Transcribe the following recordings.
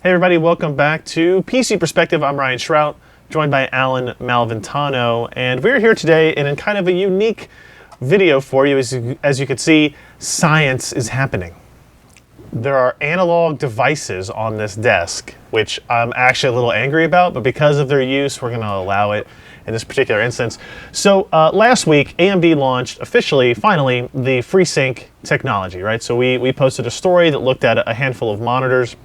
Hey everybody, welcome back to PC Perspective. I'm Ryan Shrout, joined by Alan Malventano, and we're here today in kind of a unique video for you. As you can see, science is happening. There are analog devices on this desk, which I'm actually a little angry about, but because of their use, we're going to allow it in this particular instance. So last week, AMD launched officially, finally, the FreeSync technology, right? So we posted a story that looked at a handful of monitors.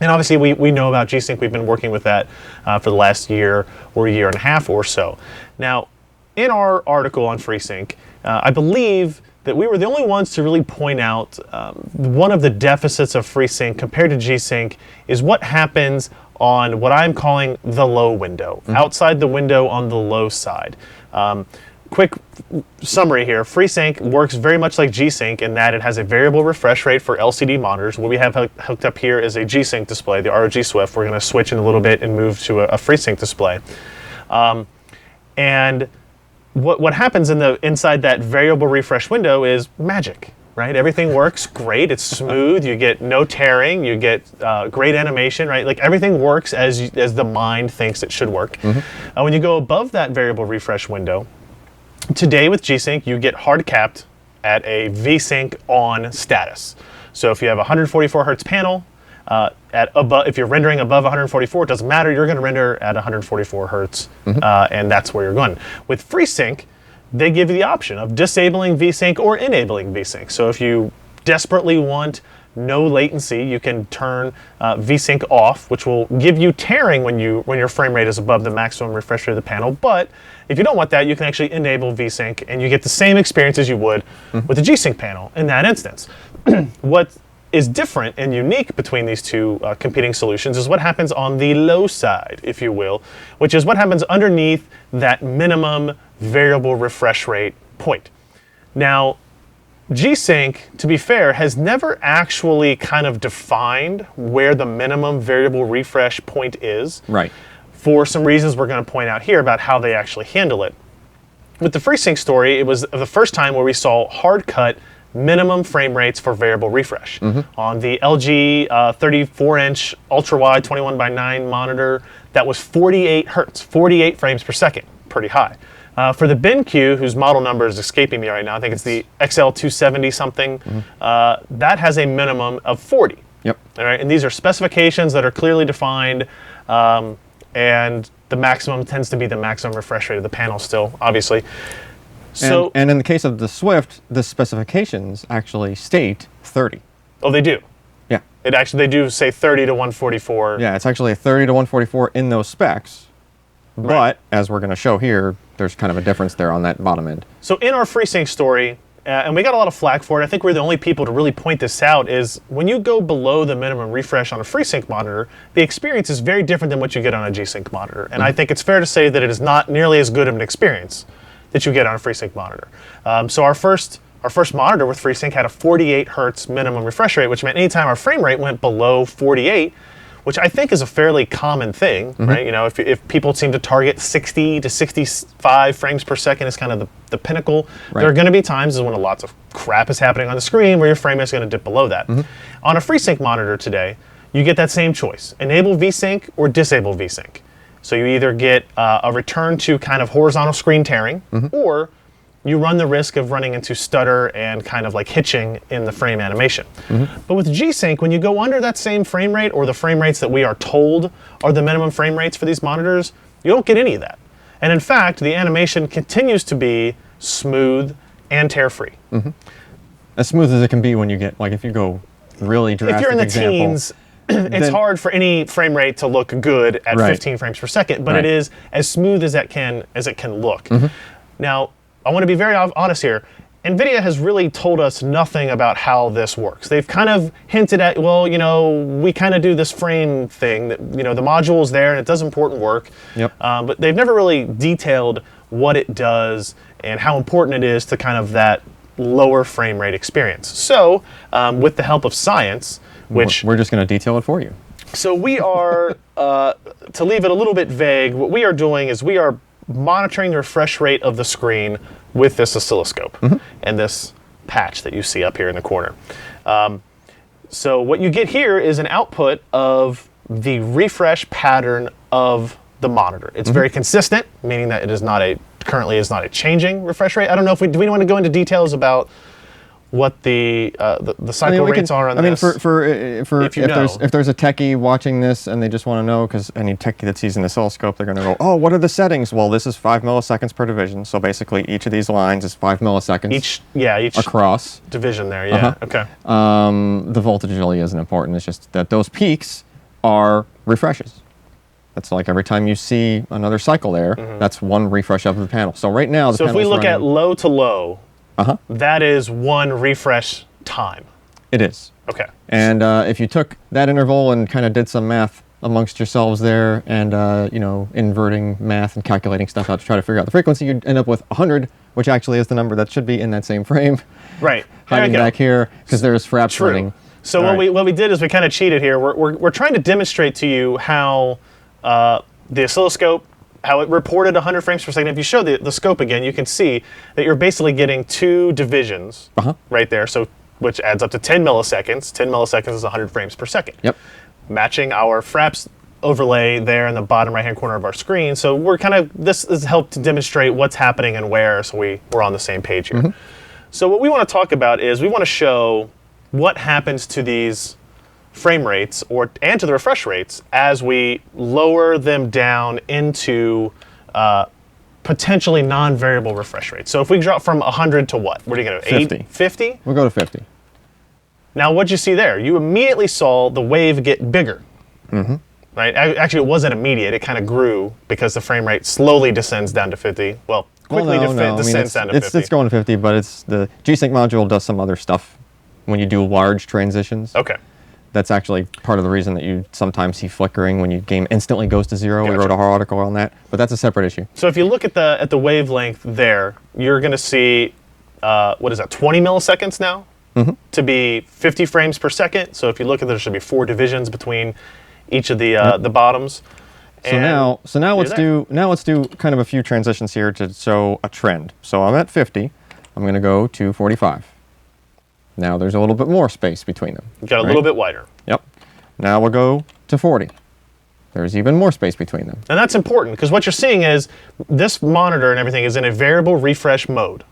And obviously, we know about G-Sync. We've been working with that for the last year or a year and a half or so. Now, in our article on FreeSync, I believe that we were the only ones to really point out one of the deficits of FreeSync compared to G-Sync is what happens on what I'm calling the low window, outside the window on the low side. Quick summary here, FreeSync works very much like G-Sync in that it has a variable refresh rate for LCD monitors. What we have hooked up here is a G-Sync display, the ROG Swift. We're going to switch in a little bit and move to a FreeSync display. And what happens inside that variable refresh window is magic, right? Everything works great, it's smooth, you get no tearing, you get great animation, right? Like everything works as the mind thinks it should work. When you go above that variable refresh window, today with G-Sync, you get hard capped at a V-Sync on status. So if you have a 144 hertz panel, if you're rendering above 144, it doesn't matter, you're going to render at 144 hertz, and that's where you're going. With FreeSync, they give you the option of disabling V-Sync or enabling V-Sync. So if you desperately want no latency, you can turn V-Sync off, which will give you tearing when your frame rate is above the maximum refresh rate of the panel. But if you don't want that, you can actually enable V-Sync, and you get the same experience as you would with the G-Sync panel in that instance. What is different and unique between these two competing solutions is what happens on the low side, if you will, which is what happens underneath that minimum variable refresh rate point. Now, G-Sync, to be fair, has never actually kind of defined where the minimum variable refresh point is. Right. For some reasons we're going to point out here about how they actually handle it. With the FreeSync story, it was the first time where we saw hard-cut minimum frame rates for variable refresh. On the LG 34-inch ultra-wide 21:9 monitor, that was 48 hertz, 48 frames per second, pretty high. For the BenQ, whose model number is escaping me right now, I think it's the XL270 something, that has a minimum of 40. Yep. All right, and these are specifications that are clearly defined, and the maximum tends to be the maximum refresh rate of the panel still, obviously. So, and in the case of the Swift, the specifications actually state 30. Oh, they do? Yeah. They do say 30 to 144. Yeah, it's actually a 30 to 144 in those specs. Right. But, as we're going to show here, there's kind of a difference there on that bottom end. So in our FreeSync story, and we got a lot of flack for it, I think we're the only people to really point this out, is when you go below the minimum refresh on a FreeSync monitor, the experience is very different than what you get on a G-Sync monitor. And I think it's fair to say that it is not nearly as good of an experience that you get on a FreeSync monitor. So our first monitor with FreeSync had a 48 hertz minimum refresh rate, which meant anytime our frame rate went below 48, which I think is a fairly common thing, right? You know, if people seem to target 60 to 65 frames per second is kind of the pinnacle, right. There are going to be times when lots of crap is happening on the screen where your frame rate is going to dip below that. On a FreeSync monitor today, you get that same choice, enable V-Sync or disable V-Sync. So you either get a return to kind of horizontal screen tearing, or you run the risk of running into stutter and kind of like hitching in the frame animation. But with G-Sync, when you go under that same frame rate or the frame rates that we are told are the minimum frame rates for these monitors, you don't get any of that. And in fact, the animation continues to be smooth and tear-free. As smooth as it can be when you get, like if you go really drastic If you're in the example, teens, it's hard for any frame rate to look good at 15 frames per second, but it is as smooth as it can look. Now, I want to be very honest here. NVIDIA has really told us nothing about how this works. They've kind of hinted at, well, you know, we kind of do this frame thing that, you know, the module is there and it does important work. But they've never really detailed what it does and how important it is to kind of that lower frame rate experience. So, with the help of science, which we're just going to detail it for you. So we are, to leave it a little bit vague, what we are doing is we are monitoring the refresh rate of the screen with this oscilloscope and this patch that you see up here in the corner. So what you get here is an output of the refresh pattern of the monitor. It's very consistent, meaning that it is not currently is not a changing refresh rate. I don't know if do we want to go into details about what the cycle rates are on this? if there's a techie watching this and they just want to know, because any techie that sees an oscilloscope, they're going to go, oh, what are the settings? Well, this is 5 milliseconds per division, so basically each of these lines is 5 milliseconds Each across. division there, yeah. Okay. The voltage really isn't important. It's just that those peaks are refreshes. That's like every time you see another cycle there, that's one refresh of the panel. So right now, so if we look at low to low, that is one refresh time. It is. Okay. And if you took that interval and kind of did some math amongst yourselves there, and inverting math and calculating stuff out to try to figure out the frequency, you'd end up with 100, which actually is the number that should be in that same frame. Right. Hiding back here because there's fraps running. So what we did is we kind of cheated here. We're trying to demonstrate to you how the oscilloscope, how it reported 100 frames per second. If you show the scope again, you can see that you're basically getting 2 divisions right there, so which adds up to 10 milliseconds. 10 milliseconds is 100 frames per second. Yep. Matching our fraps overlay there in the bottom right-hand corner of our screen. So we're this has helped to demonstrate what's happening and where, so we're on the same page here. So what we want to talk about is we want to show what happens to these frame rates and to the refresh rates as we lower them down into potentially non-variable refresh rates. So if we drop from 100 to what? What are you going to 50. 50? We'll go to 50. Now what'd you see there? You immediately saw the wave get bigger. Right? Actually, it wasn't immediate. It kind of grew because the frame rate slowly descends down to 50. Well, quickly descends down to 50. It's going to 50, but the G-Sync module does some other stuff when you do large transitions. Okay. That's actually part of the reason that you sometimes see flickering when your game instantly goes to 0. Gotcha. We wrote a whole article on that, but that's a separate issue. So if you look at the wavelength there, you're going to see, what is that, 20 milliseconds now? To be 50 frames per second. So if you look at there should be 4 divisions between each of the bottoms. So now let's do kind of a few transitions here to show a trend. So I'm at 50. I'm going to go to 45. Now there's a little bit more space between them. Got a little bit wider. Yep. Now we'll go to 40. There's even more space between them. And that's important because what you're seeing is this monitor and everything is in a variable refresh mode.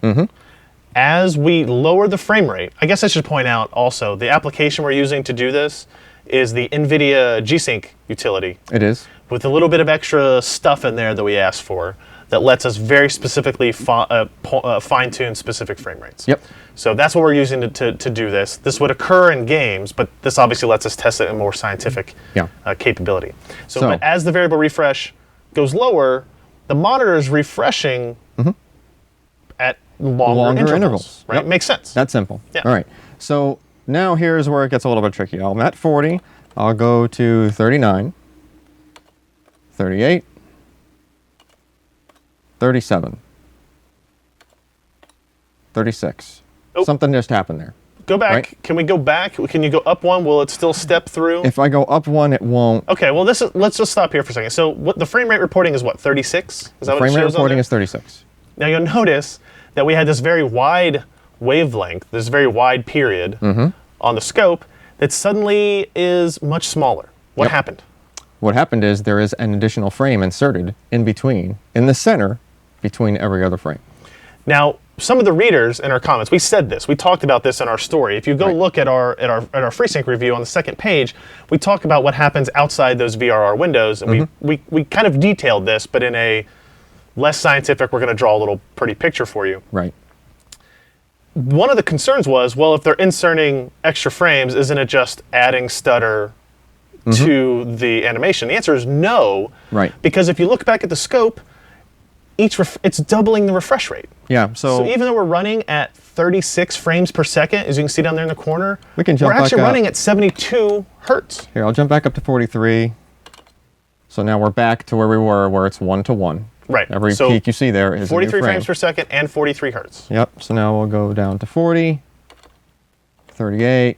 As we lower the frame rate, I guess I should point out also the application we're using to do this is the NVIDIA G-Sync utility. It is. With a little bit of extra stuff in there that we asked for that lets us very specifically fine-tune specific frame rates. Yep. So that's what we're using to do this. This would occur in games, but this obviously lets us test it in more scientific capability. So but as the variable refresh goes lower, the monitor is refreshing at longer intervals. Right? Yep. Makes sense. That's simple. Yeah. All right. So now here's where it gets a little bit tricky. I'm at 40. I'll go to 39, 38, 37, 36. Oh. Something just happened there. Go back. Right? Can we go back? Can you go up 1? Will it still step through? If I go up 1, it won't. Okay, well, let's just stop here for a second. So what the frame rate reporting is what, 36? Is that what it shows on there? Frame rate reporting is 36. Now you'll notice that we had this very wide wavelength, this very wide period on the scope that suddenly is much smaller. What happened? What happened is there is an additional frame inserted in between, in the center, between every other frame. Now, some of the readers in our comments, we said this, we talked about this in our story. If you go look at our FreeSync review on the second page, we talk about what happens outside those VRR windows, and we kind of detailed this, but in a less scientific, we're going to draw a little pretty picture for you. Right. One of the concerns was, well, if they're inserting extra frames, isn't it just adding stutter to the animation? The answer is no. Right. Because if you look back at the scope, it's doubling the refresh rate. Yeah. So even though we're running at 36 frames per second, as you can see down there in the corner, we're actually running at 72 hertz. Here, I'll jump back up to 43. So now we're back to where we were, where it's 1-to-1. Right. Every peak you see there is 43 a new frame. frames per second and 43 hertz. Yep. So now we'll go down to 40, 38.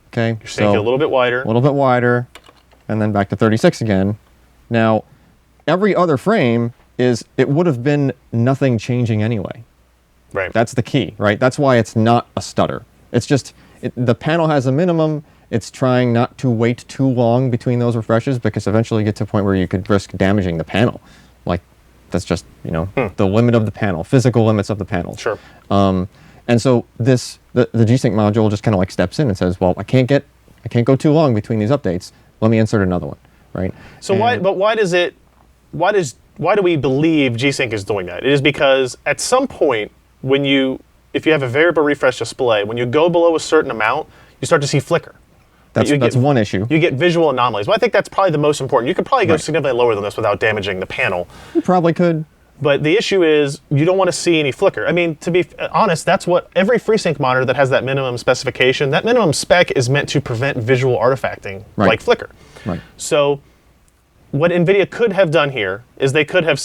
Okay. You're seeing it a little bit wider. A little bit wider, and then back to 36 again. Now, every other frame it would have been nothing changing anyway. Right. That's the key, right? That's why it's not a stutter. It's just the panel has a minimum, it's trying not to wait too long between those refreshes, because eventually you get to a point where you could risk damaging the panel. Like, that's just, you know, the limit of the panel, physical limits of the panel. Sure. And so the G-Sync module just kind of like steps in and says, well, I can't go too long between these updates. Let me insert another one, right? So why do we believe G-Sync is doing that? It is because at some point, if you have a variable refresh display, when you go below a certain amount, you start to see flicker. That's one issue. You get visual anomalies. Well, I think that's probably the most important. You could probably go significantly lower than this without damaging the panel. You probably could. But the issue is you don't want to see any flicker. I mean, to be honest, that's what every FreeSync monitor that has that minimum specification, that minimum spec is meant to prevent visual artifacting, like flicker. Right. So what NVIDIA could have done here is they could have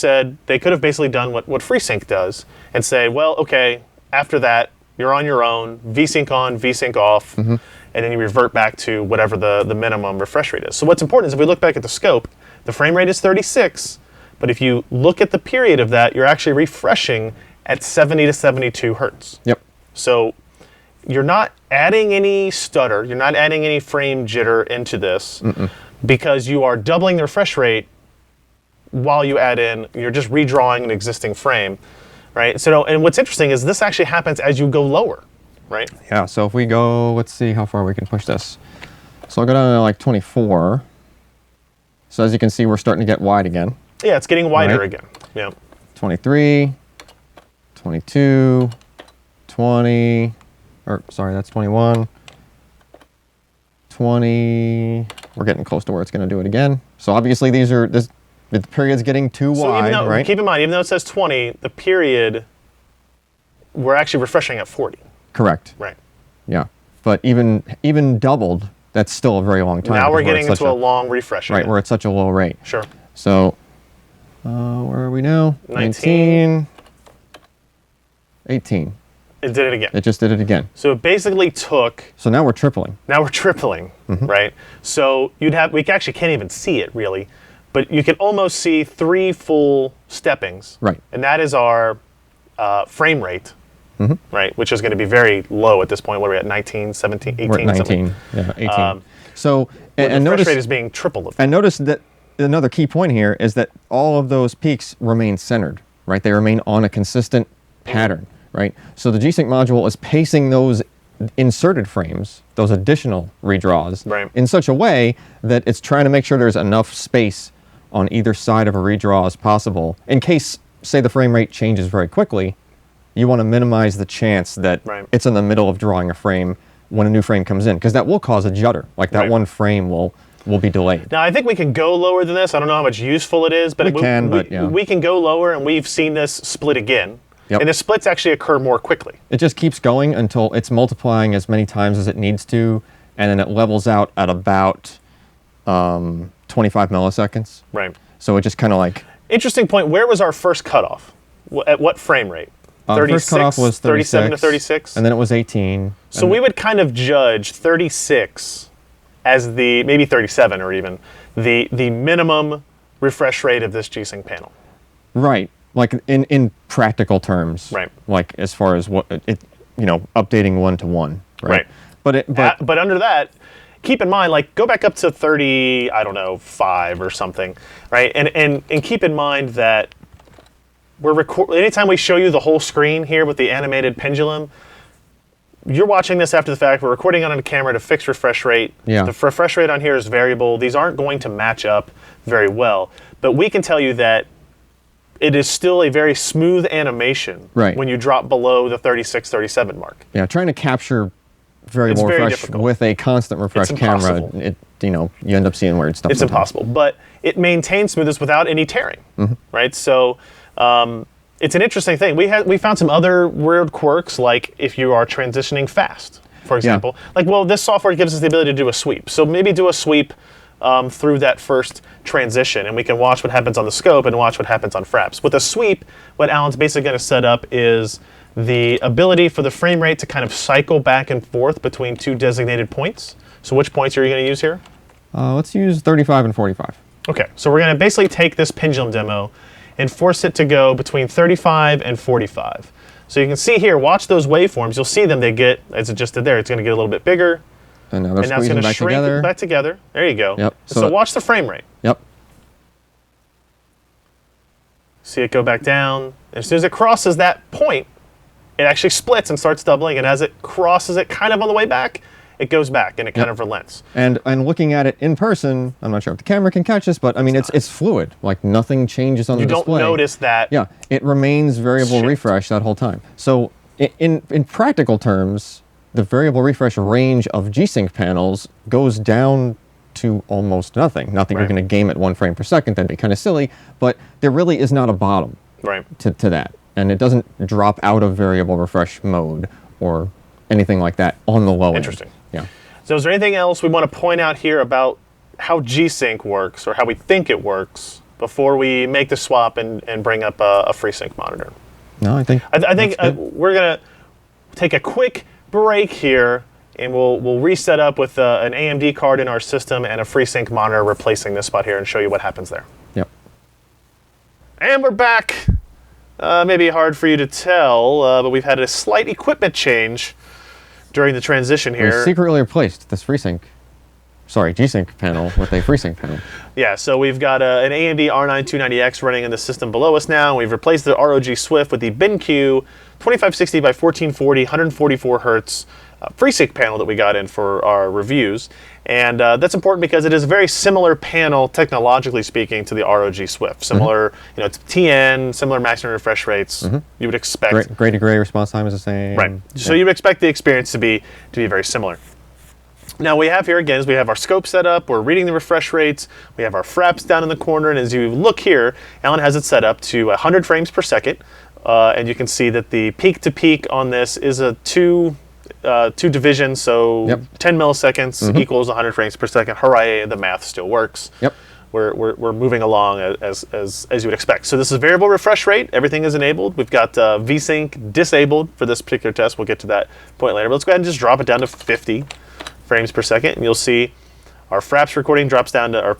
basically done what FreeSync does and say, well, okay, after that, you're on your own, VSync on, VSync off, and then you revert back to whatever the minimum refresh rate is. So what's important is if we look back at the scope, the frame rate is 36, but if you look at the period of that, you're actually refreshing at 70 to 72 hertz. Yep. So you're not adding any stutter, you're not adding any frame jitter into this because you are doubling the refresh rate while you're just redrawing an existing frame, right? So, and what's interesting is this actually happens as you go lower, right? Yeah, so if we go, let's see how far we can push this. So I'll go down to like 24. So as you can see, we're starting to get wide again. Yeah, it's getting wider again. Yeah. 23, 22, 20, or sorry, that's 21, 20. We're getting close to where it's going to do it again. So obviously the period's getting too wide, right? Keep in mind, even though it says 20, the period, we're actually refreshing at 40. Correct. Right. Yeah, but even doubled, that's still a very long time. Now we're getting into a long refresh. Right, we're at such a low rate. Sure. So, where are we now? 19. 18. It did it again. It just did it again. So it basically took... So now we're tripling. Now we're tripling, right? So we actually can't even see it, really. But you can almost see 3 full steppings. Right. And that is our frame rate, right? Which is going to be very low at this point. What are we at, 19, 17, 18? We're at 19, yeah, 18. So, and the refresh rate is being tripled. And notice that another key point here is that all of those peaks remain centered, right? They remain on a consistent pattern, right? So the G-Sync module is pacing those inserted frames, those additional redraws, in such a way that it's trying to make sure there's enough space on either side of a redraw as possible. In case, say, the frame rate changes very quickly, you want to minimize the chance that it's in the middle of drawing a frame when a new frame comes in, because that will cause a judder. Like that one frame will be delayed. Now, I think we can go lower than this. I don't know how much useful it is, but we can go lower, and we've seen this split again. Yep. And the splits actually occur more quickly. It just keeps going until it's multiplying as many times as it needs to, and then it levels out at about 25 milliseconds. Right. So it just kind of like... Interesting point. Where was our first cutoff? At what frame rate? 36, first cutoff was 37 to 36? And then it was 18. So we would kind of judge 36 as maybe 37 or even, the minimum refresh rate of this G-Sync panel. Right. Like in practical terms. Right. Like as far as what updating one-to-one. Right. But under that, keep in mind, like, go back up to 30, I don't know, 5 or something, right? And keep in mind that anytime we show you the whole screen here with the animated pendulum, you're watching this after the fact. We're recording on a camera at a fixed refresh rate. Yeah. The refresh rate on here is variable. These aren't going to match up very well. But we can tell you that it is still a very smooth animation when you drop below the 36, 37 mark. Yeah, trying to capture variable refresh with a constant refresh camera, you end up seeing weird stuff. It's impossible, but it maintains smoothness without any tearing, right? So it's an interesting thing. We found some other weird quirks, like if you are transitioning fast, for example. Like, well, this software gives us the ability to do a sweep. So maybe do a sweep through that first transition, and we can watch what happens on the scope and watch what happens on fraps. With a sweep, what Alan's basically going to set up is the ability for the frame rate to kind of cycle back and forth between 2 designated points. So which points are you going to use here? Let's use 35 and 45. Okay, so we're going to basically take this pendulum demo and force it to go between 35 and 45. So you can see here, watch those waveforms. You'll see them, they get, as it just did there, it's going to get a little bit bigger, And now they're and now it's squeezing going to back shrink together. back together. There you go. Yep. So watch the frame rate. Yep. See it go back down. As soon as it crosses that point, it actually splits and starts doubling. And as it crosses it kind of on the way back, it goes back and it kind of relents. And looking at it in person, I'm not sure if the camera can catch this, but I mean, it's fluid. Like nothing changes on the display. You don't notice that. Yeah, it remains variable refresh that whole time. So in practical terms, the variable refresh range of G-Sync panels goes down to almost nothing. Not that you're going to game at 1 frame per second, that'd be kind of silly, but there really is not a bottom to that. And it doesn't drop out of variable refresh mode or anything like that on the low end. Interesting. Yeah. So is there anything else we want to point out here about how G-Sync works or how we think it works before we make the swap and bring up a FreeSync monitor? No, I think we're going to take a quick break here, and we'll reset up with an AMD card in our system and a FreeSync monitor replacing this spot here and show you what happens there. Yep. And we're back. Maybe hard for you to tell, but we've had a slight equipment change during the transition here. We secretly replaced this G-Sync panel with a FreeSync panel. Yeah, so we've got an AMD R9 290X running in the system below us now. We've replaced the ROG Swift with the BenQ 2560 by 1440, 144 hertz FreeSync panel that we got in for our reviews. And that's important because it is a very similar panel, technologically speaking, to the ROG Swift. Similar, it's TN, similar maximum refresh rates. You would expect. Gray to gray response time is the same. Right. So you would expect the experience to be very similar. Now we have here again, we have our scope set up, we're reading the refresh rates, we have our fraps down in the corner, and as you look here, Alan has it set up to 100 frames per second, and you can see that the peak to peak on this is a two division, so 10 milliseconds equals 100 frames per second. Hooray, the math still works. Yep. We're moving along as you would expect. So this is variable refresh rate. Everything is enabled. We've got VSync disabled for this particular test. We'll get to that point later. But let's go ahead and just drop it down to 50 frames per second, and you'll see our fraps reporting drops down to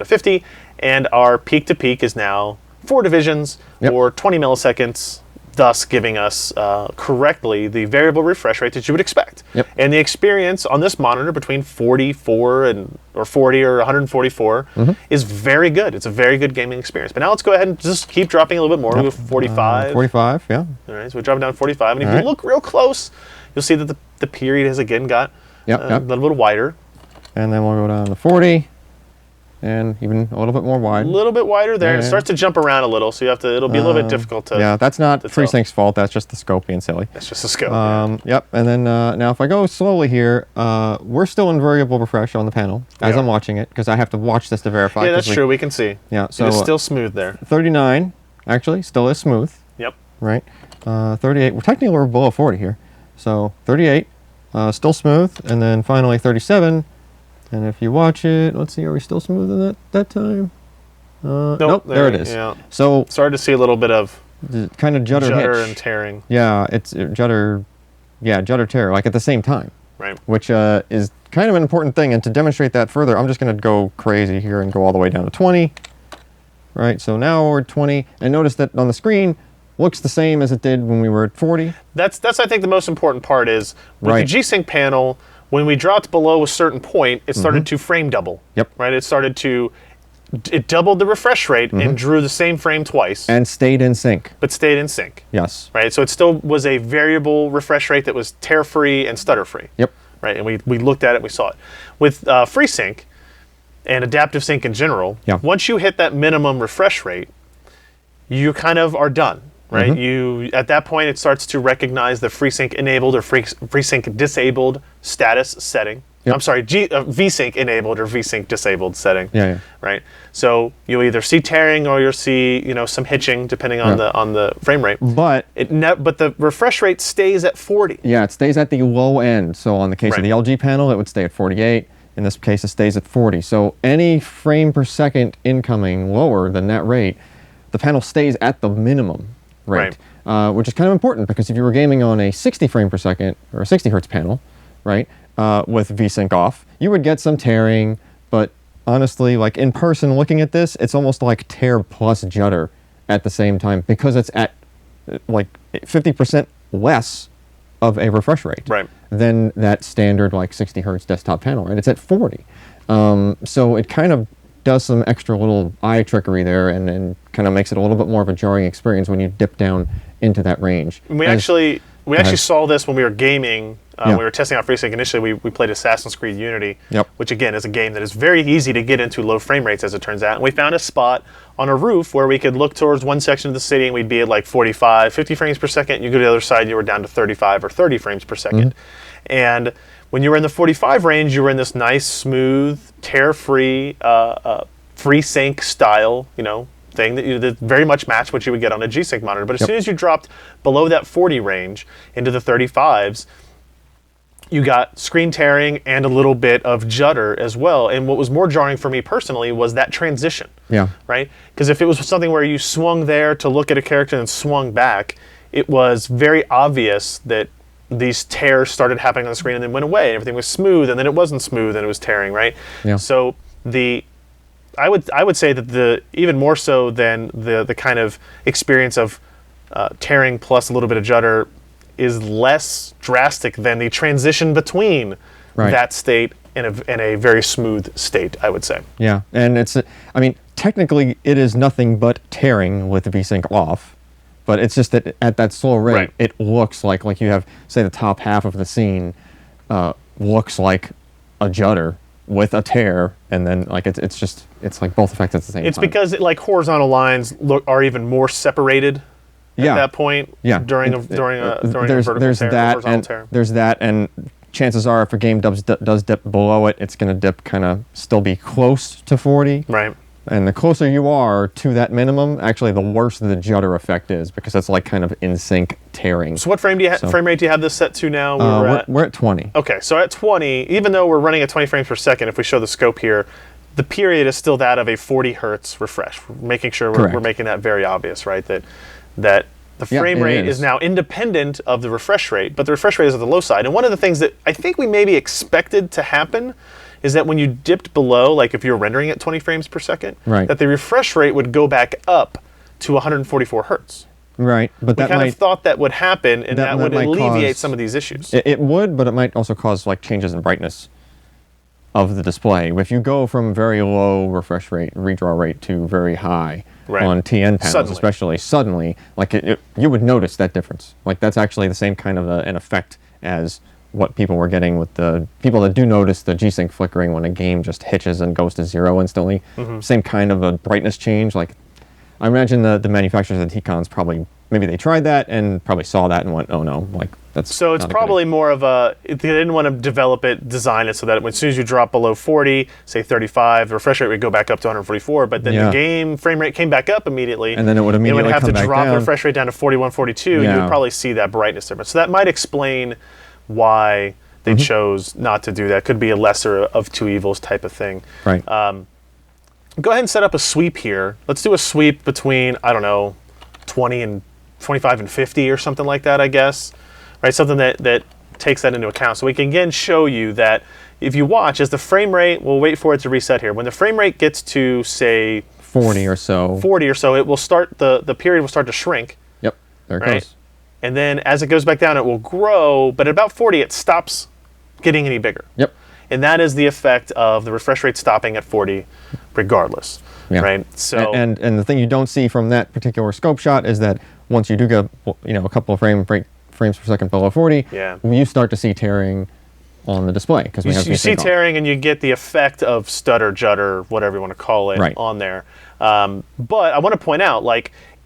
50, and our peak to peak is now 4 divisions or 20 milliseconds, thus giving us correctly the variable refresh rate that you would expect. And the experience on this monitor between 44 or 40 or 144 is very good. It's a very good gaming experience. But now let's go ahead and just keep dropping a little bit more. We'll go 45. 45, yeah. All right, so we drop it down to 45. And if you look real close, you'll see that the period has again got a little bit wider. And then we'll go down to 40. And even a little bit more wide. A little bit wider there. It starts to jump around a little, so it'll be a little bit difficult to. Yeah, that's not FreeSync's fault. That's just the scope being silly. That's just the scope. Yep. And then now, if I go slowly here, we're still in variable refresh on the panel as I'm watching it because I have to watch this to verify. Yeah, that's true. We can see. Yeah. So it's still smooth there. 39 actually still is smooth. Yep. Right. 38. Well, technically we're below 40 here. So 38, still smooth, and then finally 37. And if you watch it, let's see, are we still smooth in that time? Nope, there it is. Yeah. So started to see a little bit of kind of judder hitch. and tearing. Yeah, it's judder tear, like at the same time. Right. Which is kind of an important thing. And to demonstrate that further, I'm just going to go crazy here and go all the way down to 20. Right, so now we're at 20. And notice that on the screen, looks the same as it did when we were at 40. That's I think the most important part is with the G-Sync panel. When we dropped below a certain point, it started to frame double. Yep. Right. It doubled the refresh rate and drew the same frame twice. And stayed in sync. But stayed in sync. Yes. Right. So it still was a variable refresh rate that was tear-free and stutter-free. Yep. Right. And we looked at it, we saw it. With FreeSync and adaptive sync in general, once you hit that minimum refresh rate, you kind of are done. Right, at that point it starts to recognize the FreeSync enabled or FreeSync disabled status setting. I'm sorry, VSync enabled or VSync disabled setting. Yeah. Right. So you'll either see tearing or you'll see some hitching depending on the frame rate. But but the refresh rate stays at 40. Yeah, it stays at the low end. So on the case of the LG panel, it would stay at 48. In this case, it stays at 40. So any frame per second incoming lower than that rate, the panel stays at the minimum rate, which is kind of important because if you were gaming on a 60 frame per second or a 60 hertz panel, right, with VSync off, you would get some tearing, but honestly, like in person looking at this, it's almost like tear plus judder at the same time because it's at like 50% less of a refresh rate. Right. than that standard like 60 hertz desktop panel, right? It's at 40. So it kind of does some extra little eye trickery there, and kind of makes it a little bit more of a jarring experience when you dip down into that range. We actually saw this when we were gaming. We were testing out FreeSync initially. We played Assassin's Creed Unity, which again is a game that is very easy to get into low frame rates, as it turns out. And we found a spot on a roof where we could look towards one section of the city and we'd be at like 45, 50 frames per second. You go to the other side, you were down to 35 or 30 frames per second. And when you were in the 45 range, you were in this nice, smooth, tear-free, FreeSync style, thing that very much matched what you would get on a G-Sync monitor. But as soon as you dropped below that 40 range into the 35s, you got screen tearing and a little bit of judder as well. And what was more jarring for me personally was that transition. Right? Because if it was something where you swung there to look at a character and swung back, it was very obvious that these tears started happening on the screen and then went away. And everything was smooth, and then it wasn't smooth and it was tearing, right? So I would say that even more so than the kind of experience of tearing plus a little bit of judder is less drastic than the transition between that state and a very smooth state, I would say. Yeah, and technically it is nothing but tearing with the VSync off, but it's just that at that slow rate, it looks like you have, say, the top half of the scene looks like a judder with a tear, and then it's like both effects at the same time. It's because horizontal lines are even more separated at that point during a vertical tear. There's that, and chances are if a game does dip below it, it's going to dip kind of still be close to 40. Right. And the closer you are to that minimum, actually the worse the judder effect is, because it's like kind of in sync tearing. So what frame rate do you have this set to now? We're at 20. Okay, so at 20, even though we're running at 20 frames per second, if we show the scope here, the period is still that of a 40 hertz refresh. We're making sure we're making that very obvious, right? That the frame rate is now independent of the refresh rate, but the refresh rate is at the low side. And one of the things that I think we maybe expected to happen is that when you dipped below, like if you're rendering at 20 frames per second, that the refresh rate would go back up to 144 hertz. Right, but we kind of thought that would happen, and that would alleviate some of these issues. It would, but it might also cause changes in brightness of the display. If you go from very low refresh rate, redraw rate, to very high on TN panels, especially suddenly, you would notice that difference. That's actually the same kind of an effect as what people were getting with the people that do notice the G-Sync flickering when a game just hitches and goes to 0 instantly. Same kind of a brightness change. I imagine the manufacturers of the T-Cons maybe they tried that and probably saw that and went, oh no, that's. So it's probably more of they didn't want to design it so that as soon as you drop below 40, say 35, the refresh rate would go back up to 144, but then the game frame rate came back up immediately. And then it would immediately have come to back drop down. the refresh rate down to 41, 42, you would probably see that brightness difference. So that might explain why they chose not to do that. Could be a lesser of two evils type of thing. Right. Go ahead and set up a sweep here. Let's do a sweep between, 20 and 25 and 50 or something like that, I guess. Right, something that takes that into account. So we can again show you that if you watch, as the frame rate, we'll wait for it to reset here. When the frame rate gets to, say, 40 or so, it will start, the period will start to shrink. Yep, there it goes. And then as it goes back down, it will grow, but at about 40, it stops getting any bigger. Yep. And that is the effect of the refresh rate stopping at 40 regardless. Right? So and the thing you don't see from that particular scope shot is that once you do go, a couple of frames per second below 40, you start to see tearing on the display. Because you see tearing and you get the effect of stutter, judder, whatever you want to call it, on there. But I want to point out,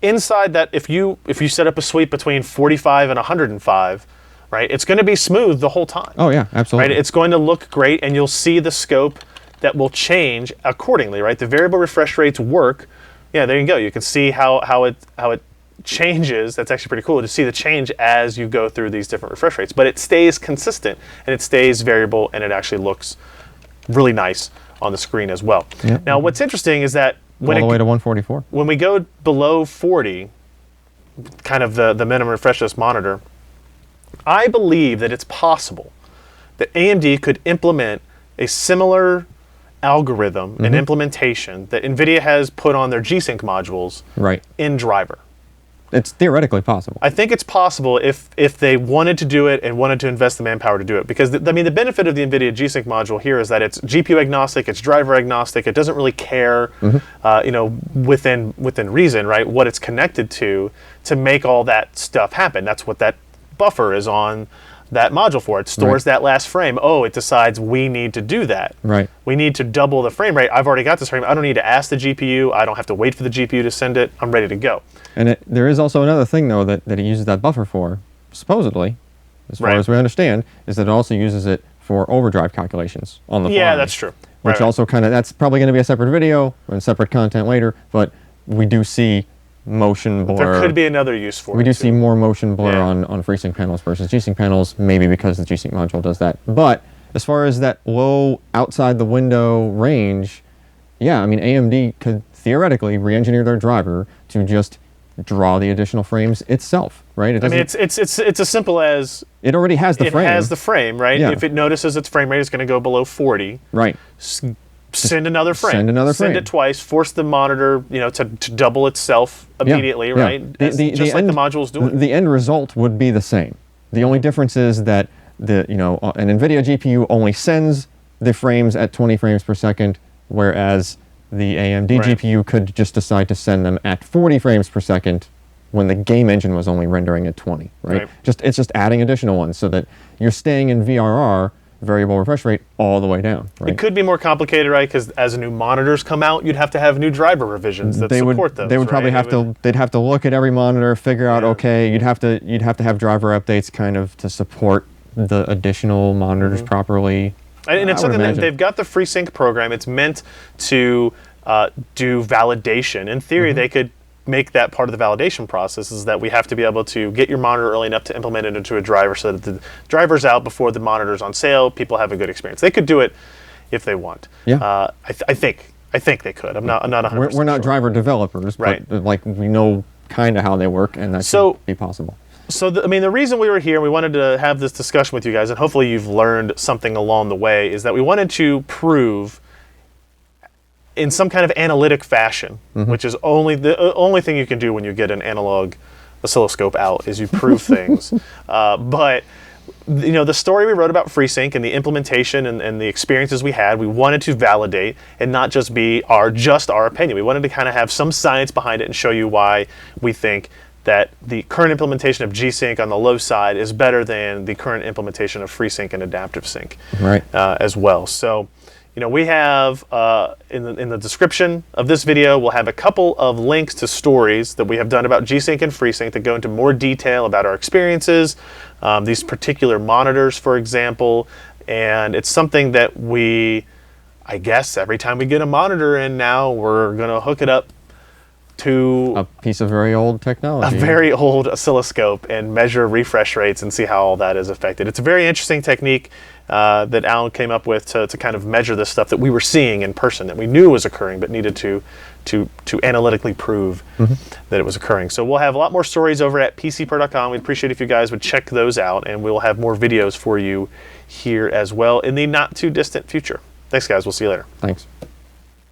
inside that, if you set up a sweep between 45 and 105, right, it's going to be smooth the whole time. Oh yeah, absolutely. Right, it's going to look great, and you'll see the scope that will change accordingly. Right, the variable refresh rates work. Yeah, there you go. You can see how it changes. That's actually pretty cool to see the change as you go through these different refresh rates. But it stays consistent and it stays variable, and it actually looks really nice on the screen as well. Yep. Now, what's interesting is that all the way to 144. When we go below 40, kind of the minimum refresh of this monitor, I believe that it's possible that AMD could implement a similar algorithm and implementation that NVIDIA has put on their G-Sync modules in driver. It's theoretically possible. I think it's possible if they wanted to do it and wanted to invest the manpower to do it. Because, I mean, the benefit of the NVIDIA G-Sync module here is that it's GPU agnostic, it's driver agnostic, it doesn't really care, you know, within reason, right, what it's connected to make all that stuff happen. That's what that buffer is on that module for. It stores that last frame. Oh, it decides we need to do that. Right. We need to double the frame rate. I've already got this frame. I don't need to ask the GPU. I don't have to wait for the GPU to send it. I'm ready to go. And there is also another thing, though, that it uses that buffer for, supposedly, as far as we understand, is that it also uses it for overdrive calculations on the fly. Yeah, that's true. Which also kind of, that's probably going to be a separate video and separate content later, but we do see motion blur. There could be another use for it. We do see more motion blur on FreeSync panels versus G-Sync panels, maybe because the G-Sync module does that. But as far as that low outside the window range, yeah, I mean, AMD could theoretically re-engineer their driver to just draw the additional frames itself, right? I mean, it's as simple as it already has the frame. It has the frame, right? Yeah. If it notices its frame rate is going to go below 40, right? Send another frame. Send another frame. Send it twice. Force the monitor, you know, to double itself immediately, right? Just like the module's doing. The end result would be the same. The only difference is that an NVIDIA GPU only sends the frames at 20 frames per second, whereas the AMD GPU could just decide to send them at 40 frames per second when the game engine was only rendering at 20, right? It's just adding additional ones so that you're staying in VRR, variable refresh rate, all the way down, right? It could be more complicated, right? Because as new monitors come out, you'd have to have new driver revisions that support those. They would probably they'd have to look at every monitor, figure out, okay, you'd have to have driver updates kind of to support the additional monitors properly. And it's something that they've got the FreeSync program. It's meant to do validation. In theory, they could make that part of the validation process, is that we have to be able to get your monitor early enough to implement it into a driver so that the driver's out before the monitor's on sale, people have a good experience. They could do it if they want. Yeah. I think they could. I'm not 100% We're not driver developers, right? But like we know kind of how they work, and that should be possible. So, I mean, the reason we were here and we wanted to have this discussion with you guys, and hopefully you've learned something along the way, is that we wanted to prove in some kind of analytic fashion, which is the only thing you can do when you get an analog oscilloscope out, is you prove things. But you know, the story we wrote about FreeSync and the implementation and the experiences we had, we wanted to validate and not just be our opinion. We wanted to kind of have some science behind it and show you why we think that the current implementation of G-Sync on the low side is better than the current implementation of FreeSync and Adaptive Sync as well. So, you know, we have in the description of this video, we'll have a couple of links to stories that we have done about G-Sync and FreeSync that go into more detail about our experiences, these particular monitors, for example. And it's something that I guess every time we get a monitor in now, we're going to hook it up to a piece of very old technology, a very old oscilloscope, and measure refresh rates and see how all that is affected. It's a very interesting technique that Alan came up with to kind of measure this stuff that we were seeing in person, that we knew was occurring, but needed to analytically prove that it was occurring. So we'll have a lot more stories over at PCPer.com. We'd appreciate if you guys would check those out, and we'll have more videos for you here as well in the not too distant future. Thanks, guys. We'll see you later. Thanks.